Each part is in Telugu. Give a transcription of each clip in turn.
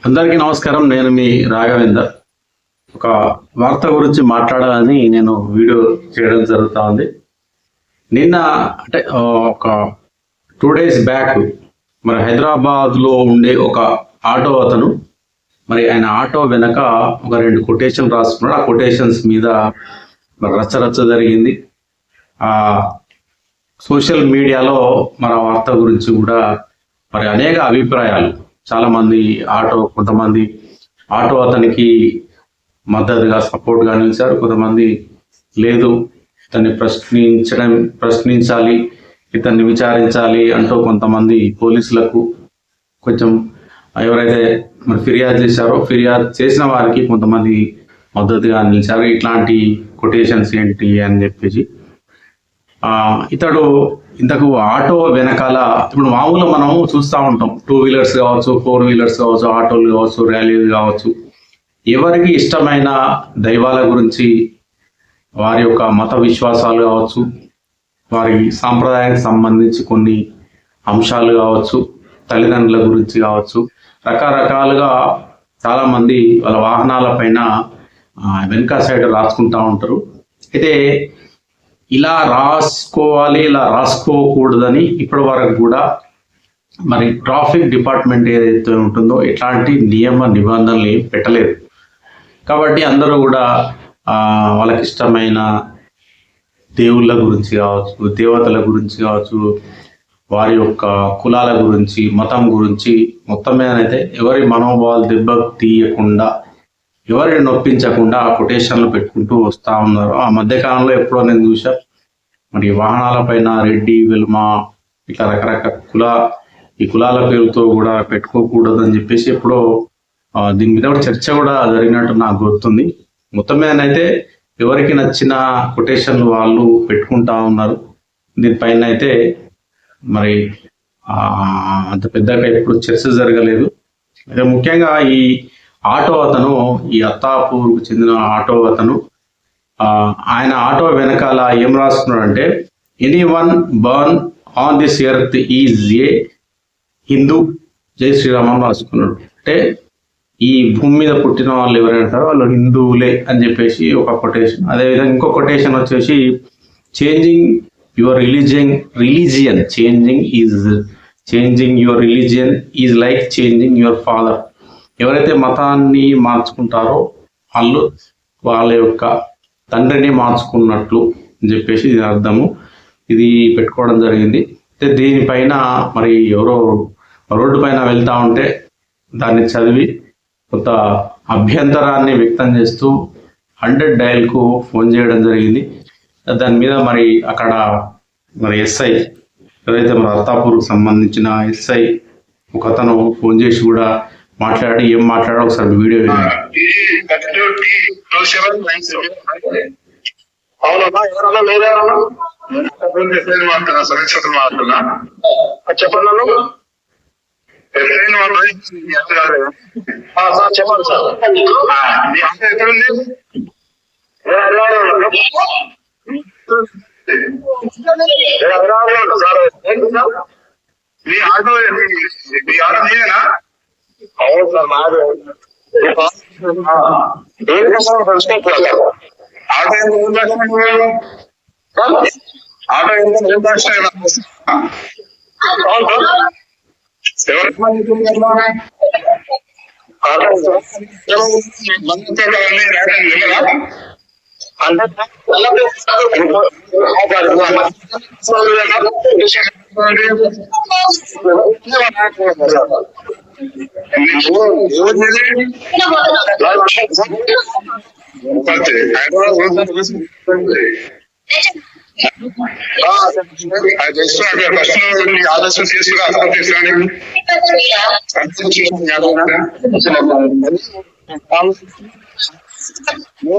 అందరికీ నమస్కారం. నేను మీ రాఘవేందర్. ఒక వార్త గురించి మాట్లాడాలని నేను వీడియో చేయడం జరుగుతూ ఉంది. నిన్న అంటే ఒక 2 days బ్యాక్ మరి హైదరాబాద్లో ఉండే ఒక ఆటో అతను మరి ఆయన ఆటో వెనక ఒక 2 కొటేషన్ రాసుకున్నాడు. ఆ కొటేషన్స్ మీద మరి రచ్చరచ్చ జరిగింది. సోషల్ మీడియాలో మరి ఆ వార్త గురించి కూడా మరి అనేక అభిప్రాయాలు, చాలా మంది కొంతమంది ఆటో అతనికి మద్దతుగా సపోర్ట్గా నిలిచారు. కొంతమంది లేదు, ఇతన్ని ప్రశ్నించాలి, ఇతన్ని విచారించాలి అంటూ కొంతమంది పోలీసులకు కొంచెం ఎవరైతే మరి ఫిర్యాదు చేశారో ఫిర్యాదు చేసిన వారికి కొంతమంది మద్దతుగా నిలిచారు. ఇట్లాంటి కొటేషన్స్ ఏంటి అని చెప్పేసి ఇతడు ఇంతకు ఆటో వెనకాల ఇప్పుడు మామూలుగా మనం చూస్తూ ఉంటాం. 2 wheelers కావచ్చు, 4 wheelers కావచ్చు, ఆటోలు కావచ్చు, ర్యాలీలు కావచ్చు, ఎవరికి ఇష్టమైన దైవాల గురించి, వారి యొక్క మత విశ్వాసాలు కావచ్చు, వారి సాంప్రదాయానికి సంబంధించి కొన్ని అంశాలు కావచ్చు, తల్లిదండ్రుల గురించి కావచ్చు, రకరకాలుగా చాలామంది వాళ్ళ వాహనాల పైన వెనక సైడ్ రాసుకుంటూ ఉంటారు. అయితే ఇలా రాసుకోవాలి, ఇలా రాసుకోకూడదని ఇప్పటి వరకు కూడా మరి ట్రాఫిక్ డిపార్ట్మెంట్ ఏదైతే ఉంటుందో ఇట్లాంటి నియమ నిబంధనలు ఏం పెట్టలేదు. కాబట్టి అందరూ కూడా వాళ్ళకి ఇష్టమైన దేవుళ్ళ గురించి కావచ్చు, దేవతల గురించి కావచ్చు, వారి యొక్క కులాల గురించి, మతం గురించి మొత్తం మీదనైతే ఎవరి మనోభావాలు దెబ్బ తీయకుండా, ఎవరిని నొప్పించకుండా ఆ కొటేషన్లు పెట్టుకుంటూ వస్తూ ఉన్నారు. ఆ మధ్యకాలంలో ఎప్పుడో నేను చూసా, మరి వాహనాల పైన రెడ్డి, వెల్మ ఇట్లా రకరకాల కులాల పేరుతో కూడా పెట్టుకోకూడదని చెప్పేసి ఎప్పుడో దీని మీద కూడా చర్చ కూడా జరిగినట్టు నాకు గుర్తుంది. మొత్తం మీదనైతే ఎవరికి నచ్చిన కొటేషన్లు వాళ్ళు పెట్టుకుంటా ఉన్నారు. దీనిపైన అయితే మరి అంత పెద్దగా ఎప్పుడు చర్చ జరగలేదు. అయితే ముఖ్యంగా ఈ ఆటో అతను, ఈ అత్తాపూర్కు చెందిన ఆటో అతను, ఆయన ఆటో వెనకాల ఏం రాసుకున్నాడంటే, anyone born on this earth is a Hindu, జై శ్రీరామ్ అని రాసుకున్నాడు. అంటే ఈ భూమి మీద పుట్టిన వాళ్ళు ఎవరైనా ఉంటారో వాళ్ళు హిందువులే అని చెప్పేసి ఒక కొటేషన్. అదేవిధంగా ఇంకో కొటేషన్ వచ్చేసి, changing your religion is like changing your father. ఎవరైతే మతాన్ని మార్చుకుంటారో వాళ్ళు వాళ్ళ యొక్క తండ్రిని మార్చుకున్నట్లు అని చెప్పేసి దీని అర్థము. ఇది పెట్టుకోవడం జరిగింది. అయితే దీనిపైన మరి ఎవరో రోడ్డు పైన వెళ్తూ ఉంటే దాన్ని చదివి కొంత అభ్యంతరాన్ని వ్యక్తం చేస్తూ 100 dialకు ఫోన్ చేయడం జరిగింది. దాని మీద మరి అక్కడ మరి ఎస్ఐ, ఎవరైతే మరి అత్తాపూర్కు సంబంధించిన ఎస్ఐ ఒక అతను ఫోన్ చేసి కూడా మాట్లాడి ఏం మాట్లాడో ఒకసారి వీడియో చెప్పండి. చెప్పండి సార్, ఎక్కడుంది? మీ ఆటో మీదేనా? అవును సార్, మాదే. ఆటో ఆలోచన తీసుకుని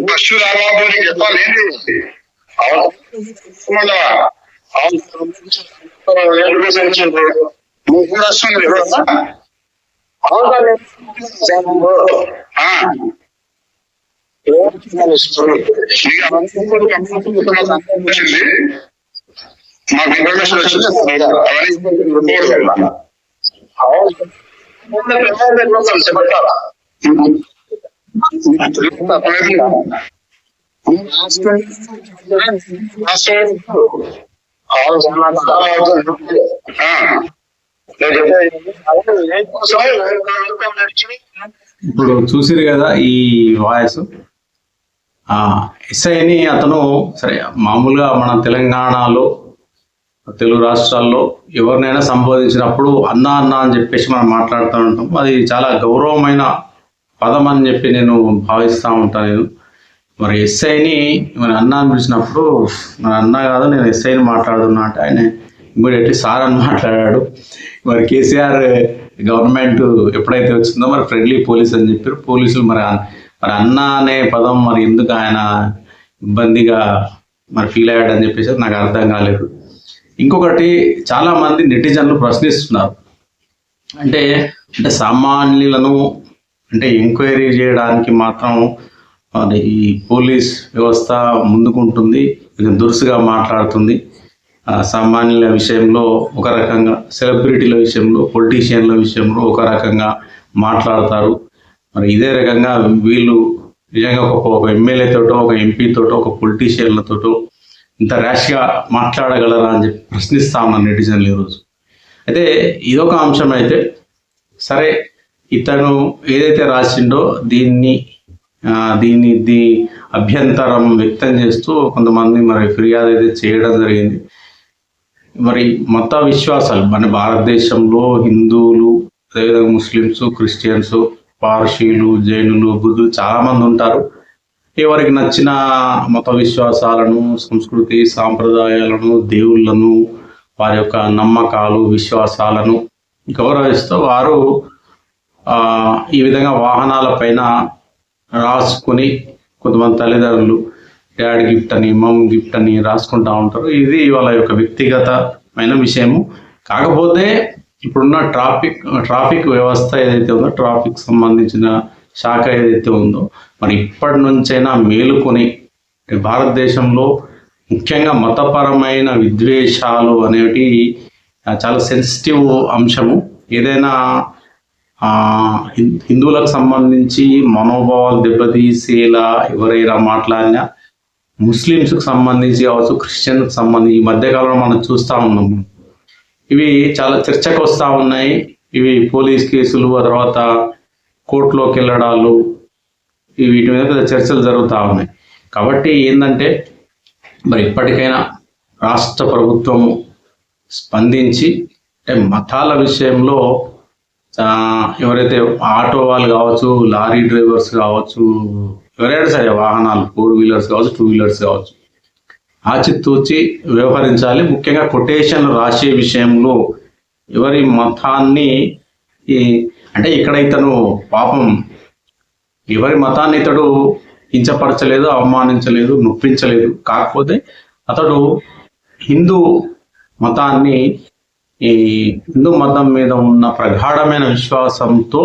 ఫస్ట్ రాబాబు చెప్పాలి. వస్తుంది మాకు ఇన్ఫర్మేషన్ వచ్చింది. చెప్పాలా ఇప్పుడు చూసిరు కదా ఈ వాయిస్. ఎస్ఐని అతను సరే మామూలుగా మన తెలంగాణలో తెలుగు రాష్ట్రాల్లో ఎవరినైనా సంబోధించినప్పుడు అన్న అన్న అని చెప్పేసి మనం మాట్లాడుతూ ఉంటాం. అది చాలా గౌరవమైన పదం అని చెప్పి నేను భావిస్తూ ఉంటాను. నేను మరి ఎస్ఐని మరి అన్న అని పిలిచినప్పుడు మరి అన్న కాదు నేను ఎస్ఐని మాట్లాడుతున్నా అంటే ఆయన ఇమ్మీడియట్లీ సార్ అని మాట్లాడాడు. మరి కేసీఆర్ గవర్నమెంట్ ఎప్పుడైతే వచ్చిందో మరి ఫ్రెండ్లీ పోలీస్ అని చెప్పారు. పోలీసులు మరి అన్న అనే పదం మరి ఎందుకు ఆయన ఇబ్బందిగా మరి ఫీల్ అయ్యాడని చెప్పేసి నాకు అర్థం కాలేదు. ఇంకొకటి చాలా మంది నెటిజన్లు ప్రశ్నిస్తున్నారు, అంటే సామాన్యులను అంటే ఎంక్వైరీ చేయడానికి మాత్రం మరి ఈ పోలీస్ వ్యవస్థ ముందుకుంటుంది, కొంచెం దురుసుగా మాట్లాడుతుంది. సామాన్యుల విషయంలో ఒక రకంగా, సెలబ్రిటీల విషయంలో, పొలిటీషియన్ల విషయంలో ఒక రకంగా మాట్లాడతారు. మరి ఇదే రకంగా వీళ్ళు నిజంగా ఒక ఎమ్మెల్యే తోటో, ఒక ఎంపీ తోటో, ఒక పొలిటీషియన్లతోటో ఇంత ర్యాష్గా మాట్లాడగలరా అని చెప్పి ప్రశ్నిస్తా ఉన్నాను నెటిజన్లు ఈరోజు. అయితే ఇదొక అంశం అయితే సరే, ఇతను ఏదైతే రాసిండో దీన్ని అభ్యంతరం వ్యక్తం చేస్తూ కొంతమంది మరి ఫిర్యాదు అయితే చేయడం జరిగింది. మరి మత విశ్వాసాలు మన భారతదేశంలో హిందువులు, అదేవిధంగా ముస్లిమ్స్, క్రిస్టియన్స్, పార్సీలు, జైనులు, బుద్ధులు చాలామంది ఉంటారు. ఎవరికి నచ్చిన మత విశ్వాసాలను, సంస్కృతి సాంప్రదాయాలను, దేవుళ్ళను, వారి యొక్క నమ్మకాలు, విశ్వాసాలను గౌరవిస్తూ వారు ఈ విధంగా వాహనాల పైన రాసుకొని కొంతమంది తల్లిదండ్రులు డాడ్ గిఫ్ట్ అని, మమ్ గిఫ్ట్ అని రాసుకుంటూ ఉంటారు. ఇది వాళ్ళ యొక్క వ్యక్తిగతమైన విషయము. కాకపోతే ఇప్పుడున్న ట్రాఫిక్ వ్యవస్థ ఏదైతే ఉందో, ట్రాఫిక్ సంబంధించిన శాఖ ఏదైతే ఉందో మరి ఇప్పటి నుంచైనా మేలుకొని భారతదేశంలో ముఖ్యంగా మతపరమైన విద్వేషాలు అనేవి చాలా సెన్సిటివ్ అంశము. ఏదైనా హిందువులకు సంబంధించి మనోభావాలు దెబ్బతీసేలా ఎవరైనా మాట్లాడినా, ముస్లిమ్స్కి సంబంధించి కావచ్చు, క్రిస్టియన్కి సంబంధించి ఈ మధ్యకాలంలో మనం చూస్తూ ఉన్నాము. ఇవి చాలా చర్చకు వస్తూ ఉన్నాయి. ఇవి పోలీస్ కేసులు, ఆ తర్వాత కోర్టులోకి వెళ్ళడాలు, వీటి మీద పెద్ద చర్చలు జరుగుతూ ఉన్నాయి. కాబట్టి ఏంటంటే మరి ఇప్పటికైనా రాష్ట్ర ప్రభుత్వము స్పందించి అంటే మతాల విషయంలో ఎవరైతే ఆటో వాళ్ళు కావచ్చు, లారీ డ్రైవర్స్ కావచ్చు, ఎవరైనా సరే వాహనాలు 4 వీలర్స్ కావచ్చు, 2 వీలర్స్ కావచ్చు, ఆచితూచి వ్యవహరించాలి. ముఖ్యంగా కొటేషన్లు రాసే విషయంలో ఎవరి మతాన్ని అంటే ఇక్కడ ఇతను పాపం ఎవరి మతాన్ని ఇతడు కించపరచలేదు, అవమానించలేదు, నొప్పించలేదు. కాకపోతే అతడు హిందూ మతాన్ని, ఈ హిందూ మతం మీద ఉన్న ప్రగాఢమైన విశ్వాసంతో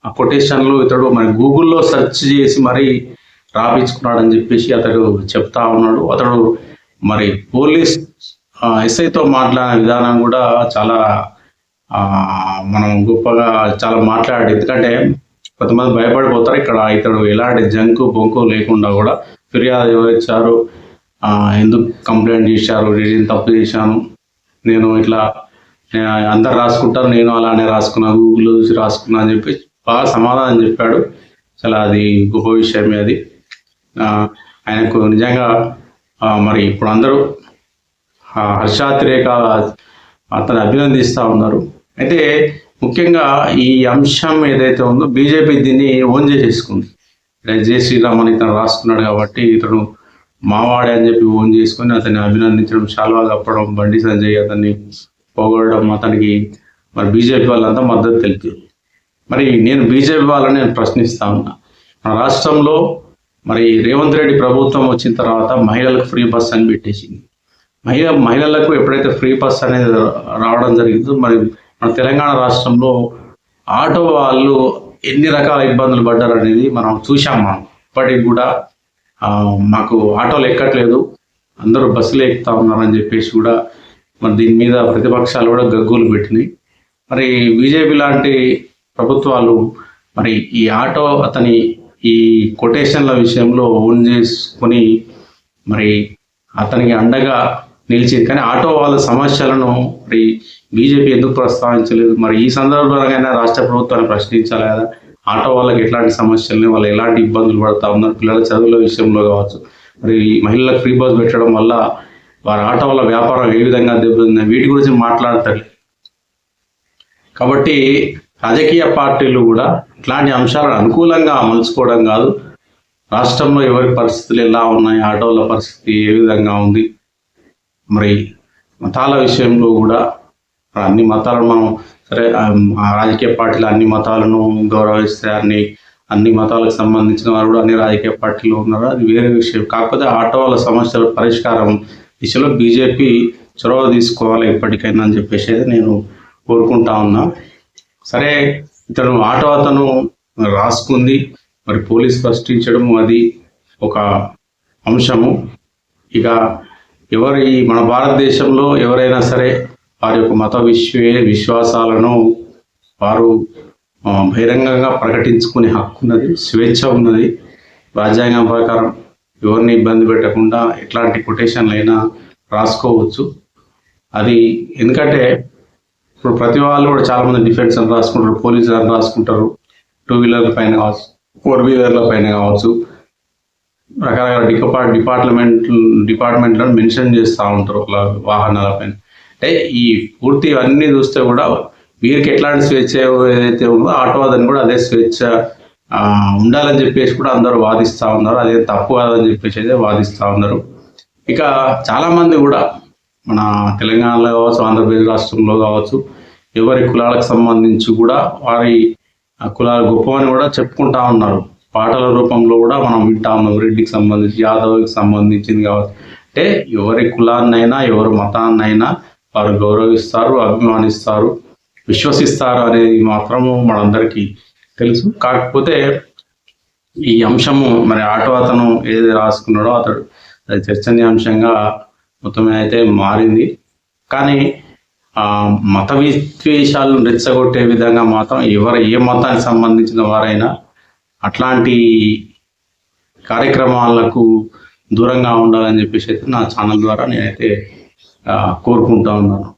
ఆ కొటేషన్లు ఇతడు మరి గూగుల్లో సెర్చ్ చేసి మరి రాపించుకున్నాడని చెప్పేసి అతడు చెప్తా ఉన్నాడు. అతడు మరి పోలీస్ ఎస్ఐతో మాట్లాడిన విధానం కూడా చాలా మనం గొప్పగా చాలా మాట్లాడాడు. ఎందుకంటే కొంతమంది భయపడిపోతారు. ఇక్కడ ఇతడు ఎలాంటి జంకు బొంకు లేకుండా కూడా ఫిర్యాదు ఎవరిచ్చారు, ఎందుకు కంప్లైంట్ చేశారు, నేను తప్పు చేశాను, నేను ఇట్లా అందరు రాసుకుంటారు, నేను అలానే రాసుకున్నా, గూగుల్లో చూసి రాసుకున్నా అని చెప్పి బాగా సమాధానం చెప్పాడు. చాలా అది గొప్ప విషయమే. అది ఆయనకు నిజంగా మరి ఇప్పుడు అందరూ హర్షాతిరేక అతను అభినందిస్తూ ఉన్నారు. అయితే ముఖ్యంగా ఈ అంశం ఏదైతే ఉందో బీజేపీ దీన్ని ఓన్ చేసేసుకుంది. జై శ్రీరామ్ అని ఇతను రాసుకున్నాడు కాబట్టి ఇతను మావాడే అని చెప్పి ఓన్ చేసుకొని అతన్ని అభినందించడం, శాల్వా కప్పడం, బండి సంజయ్ అతన్ని పొగడడం, అతనికి మరి బీజేపీ వాళ్ళంతా మద్దతు తెలిపారు. మరి నేను బీజేపీ వాళ్ళని నేను ప్రశ్నిస్తా ఉన్నా. మన రాష్ట్రంలో మరి రేవంత్ రెడ్డి ప్రభుత్వం వచ్చిన తర్వాత మహిళలకు ఫ్రీ బస్ అని పెట్టేసింది. మహిళలకు ఎప్పుడైతే ఫ్రీ బస్ అనేది రావడం జరిగిందో మరి మన తెలంగాణ రాష్ట్రంలో ఆటో వాళ్ళు ఎన్ని రకాల ఇబ్బందులు పడ్డారు అనేది మనం చూసాం. మనం ఇప్పటికి కూడా మాకు ఆటోలు ఎక్కట్లేదు, అందరూ బస్సులు ఎక్కుతా ఉన్నారని చెప్పేసి కూడా మరి దీని మీద ప్రతిపక్షాలు కూడా గగ్గోలు పెట్టినాయి. మరి బీజేపీ లాంటి ప్రభుత్వాలు మరి ఈ ఆటో అతని ఈ కొటేషన్ల విషయంలో ఓన్ చేసుకొని మరి అతనికి అండగా నిలిచింది. కానీ ఆటో వాళ్ళ సమస్యలను మరి బీజేపీ ఎందుకు ప్రస్తావించలేదు? మరి ఈ సందర్భంగా రాష్ట్ర ప్రభుత్వాన్ని ప్రశ్నించాలి కదా. ఆటో వాళ్ళకి ఎట్లాంటి సమస్యలని, వాళ్ళు ఎలాంటి ఇబ్బందులు పడతా ఉన్నారు, పిల్లల చదువుల విషయంలో కావచ్చు, మరి మహిళలకు ఫ్రీ బస్ పెట్టడం వల్ల వారి ఆటో వాళ్ళ వ్యాపారం ఏ విధంగా దెబ్బతింది, వీటి గురించి మాట్లాడతారు. కాబట్టి రాజకీయ పార్టీలు కూడా ఇట్లాంటి అంశాలను అనుకూలంగా అమలుచుకోవడం కాదు, రాష్ట్రంలో ఎవరి పరిస్థితులు ఎలా ఉన్నాయి, ఆటోల పరిస్థితి ఏ విధంగా ఉంది, మరి మతాల విషయంలో కూడా అన్ని మతాలను మనం సరే రాజకీయ పార్టీలు అన్ని మతాలను గౌరవిస్తే అన్ని మతాలకు సంబంధించిన వారు కూడా అన్ని రాజకీయ పార్టీలు ఉన్నారు, అది వేరే విషయం. కాకపోతే ఆటో వాళ్ళ సమస్యల పరిష్కారం దిశలో బీజేపీ చొరవ తీసుకోవాలి ఎప్పటికైనా అని చెప్పేసి నేను కోరుకుంటా ఉన్నా. సరే, ఇతను ఆటో అతను రాసుకుంది, మరి పోలీస్ ప్రశ్నించడం అది ఒక అంశము. ఇక మన భారతదేశంలో ఎవరైనా సరే వారి యొక్క మత విశ్వాసాలను వారు బహిరంగంగా ప్రకటించుకునే హక్కు ఉన్నది, స్వేచ్ఛ ఉన్నది. రాజ్యాంగం ప్రకారం ఎవరిని ఇబ్బంది పెట్టకుండా ఎట్లాంటి కొటేషన్లు అయినా రాసుకోవచ్చు. అది ఎందుకంటే ఇప్పుడు ప్రతి వాళ్ళు కూడా చాలామంది డిఫెన్స్ అని రాసుకుంటారు, పోలీసులు అని రాసుకుంటారు, 2 వీలర్ల పైన కావచ్చు, 4 వీలర్ల పైన కావచ్చు, రకరకాల డిపార్ట్మెంట్లను మెన్షన్ చేస్తూ ఉంటారు వాహనాల పైన. అంటే ఈ పూర్తి అన్నీ చూస్తే కూడా వీరికి ఎట్లాంటి స్వేచ్ఛ ఏదైతే ఉందో ఆటో అదని కూడా అదే స్వేచ్ఛ ఉండాలని చెప్పేసి కూడా అందరూ వాదిస్తూ ఉన్నారు. అదే తప్పు కాదని చెప్పేసి అయితే వాదిస్తూ ఉన్నారు. ఇక చాలామంది కూడా మన తెలంగాణలో కావచ్చు, ఆంధ్రప్రదేశ్ రాష్ట్రంలో కావచ్చు, ఎవరి కులాలకు సంబంధించి కూడా వారి కులాలు గొప్పవని కూడా చెప్పుకుంటా ఉన్నారు. పాటల రూపంలో కూడా మనం వింటా ఉన్నాం. రెడ్డికి సంబంధించి, యాదవ్కి సంబంధించింది కావచ్చు. అంటే ఎవరి కులాన్నైనా ఎవరి మతాన్నైనా వారు గౌరవిస్తారు, అభిమానిస్తారు, విశ్వసిస్తారు అనేది మాత్రము మనందరికీ తెలుసు. కాకపోతే ఈ అంశము మరి ఆటో అతను ఏది రాసుకున్నాడో అతడు అది చర్చనీయాంశంగా మొత్తం అయితే మారింది. కానీ మత విద్వేషాలను రెచ్చగొట్టే విధంగా మాత్రం ఏ మతానికి సంబంధించిన వారైనా అట్లాంటి కార్యక్రమాలకు దూరంగా ఉండాలని చెప్పేసి అయితే నా ఛానల్ ద్వారా నేనైతే కోరుకుంటా ఉన్నాను.